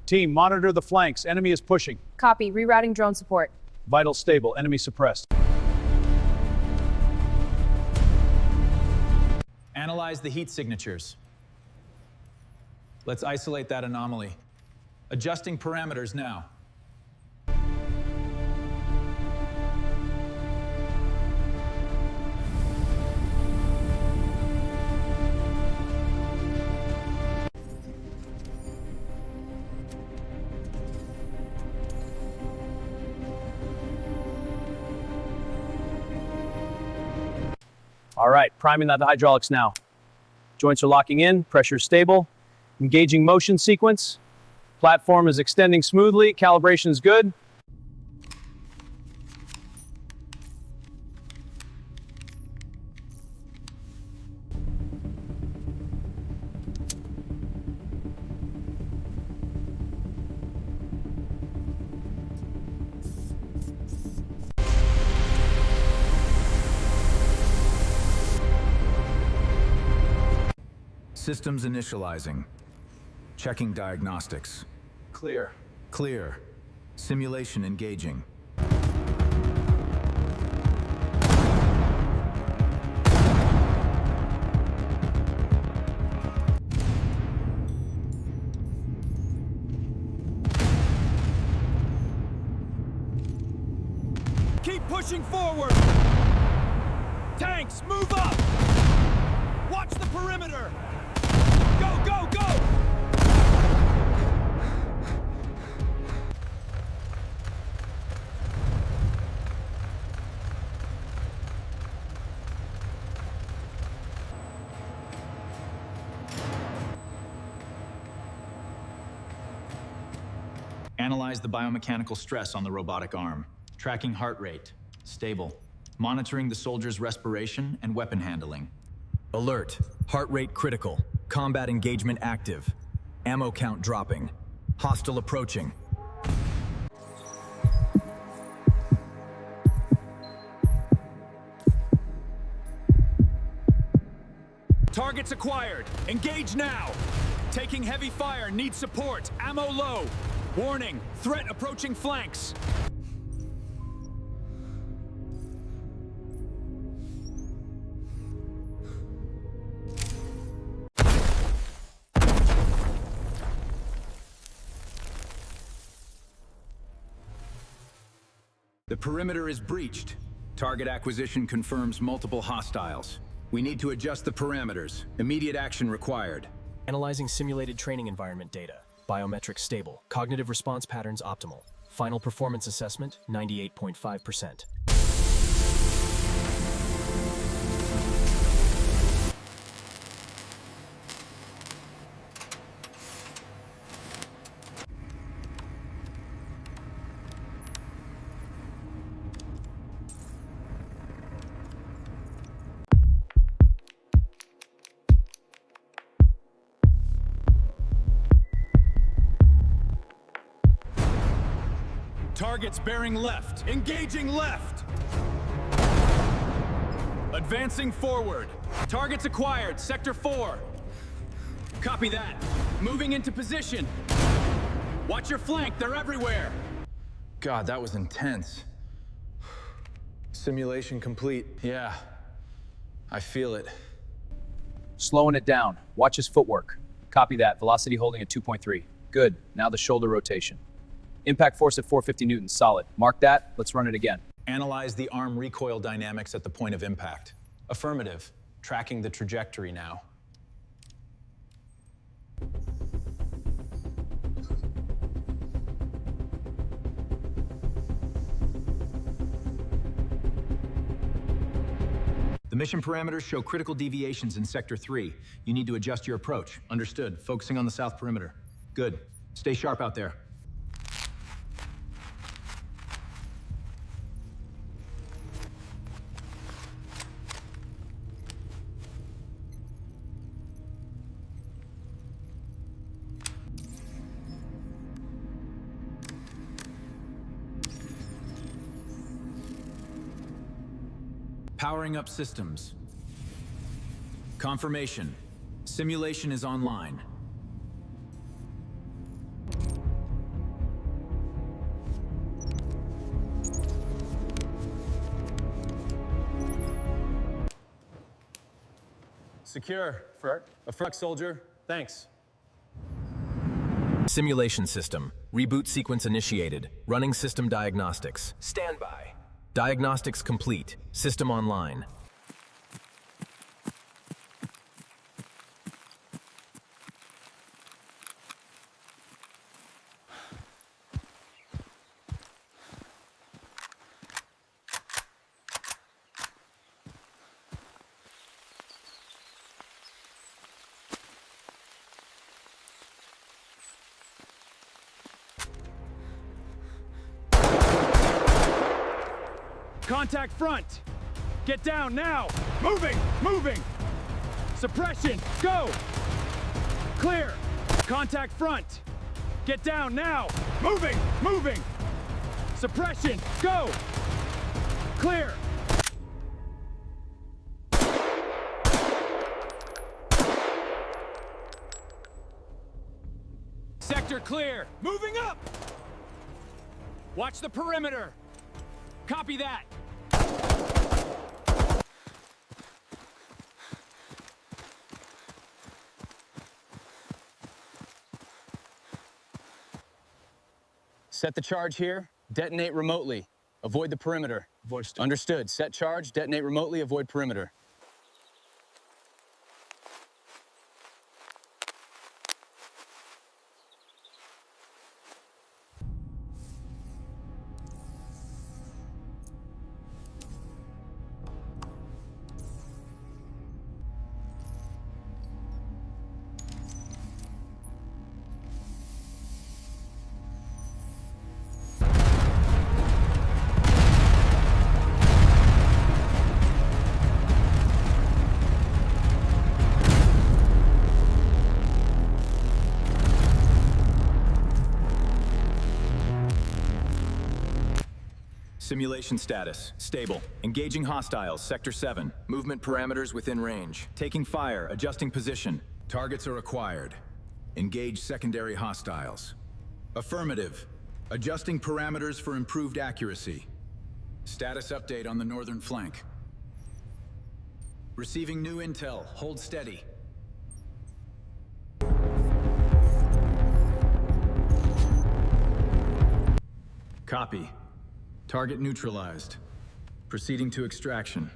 Team, monitor the flanks. Enemy is pushing. Copy. Rerouting drone support. Vital stable. Enemy suppressed. Analyze the heat signatures. Let's isolate that anomaly. Adjusting parameters now. All right, priming the hydraulics now. Joints are locking in, pressure is stable. Engaging motion sequence. Platform is extending smoothly, calibration is good. Systems initializing. Checking diagnostics. Clear. Clear. Simulation engaging. Keep pushing forward! Tanks, move up! Watch the perimeter! Go, go, go! Analyze the biomechanical stress on the robotic arm. Tracking heart rate. Stable. Monitoring the soldier's respiration and weapon handling. Alert. Heart rate critical. Combat engagement active. Ammo count dropping. Hostile approaching. Targets acquired. Engage now. Taking heavy fire. Need support. Ammo low. Warning. Threat approaching flanks. The perimeter is breached. Target acquisition confirms multiple hostiles. We need to adjust the parameters. Immediate action required. Analyzing simulated training environment data. Biometrics stable. Cognitive response patterns optimal. Final performance assessment 98.5%. Targets bearing left. Engaging left. Advancing forward. Targets acquired. Sector 4. Copy that. Moving into position. Watch your flank. They're everywhere. God, that was intense. Simulation complete. Yeah, I feel it. Slowing it down. Watch his footwork. Copy that. Velocity holding at 2.3. Good. Now the shoulder rotation. Impact force at 450 newtons. Solid. Mark that. Let's run it again. Analyze the arm recoil dynamics at the point of impact. Affirmative. Tracking the trajectory now. The mission parameters show critical deviations in Sector 3. You need to adjust your approach. Understood. Focusing on the south perimeter. Good. Stay sharp out there. Powering up systems. Confirmation. Simulation is online. Secure. For a front soldier. Thanks. Simulation system. Reboot sequence initiated. Running system diagnostics. Standby. Diagnostics complete. System online. Contact front! Get down now! Moving! Moving! Suppression! Go! Clear! Contact front! Get down now! Moving! Moving! Suppression! Go! Clear! Sector clear! Moving up! Watch the perimeter! Copy that! Set the charge here, detonate remotely. Avoid the perimeter. Voiced. Understood. Set charge, detonate remotely, avoid perimeter. Simulation status, stable. Engaging hostiles, Sector 7. Movement parameters within range. Taking fire, adjusting position. Targets are acquired. Engage secondary hostiles. Affirmative. Adjusting parameters for improved accuracy. Status update on the northern flank. Receiving new intel. Hold steady. Copy. Target neutralized. Proceeding to extraction.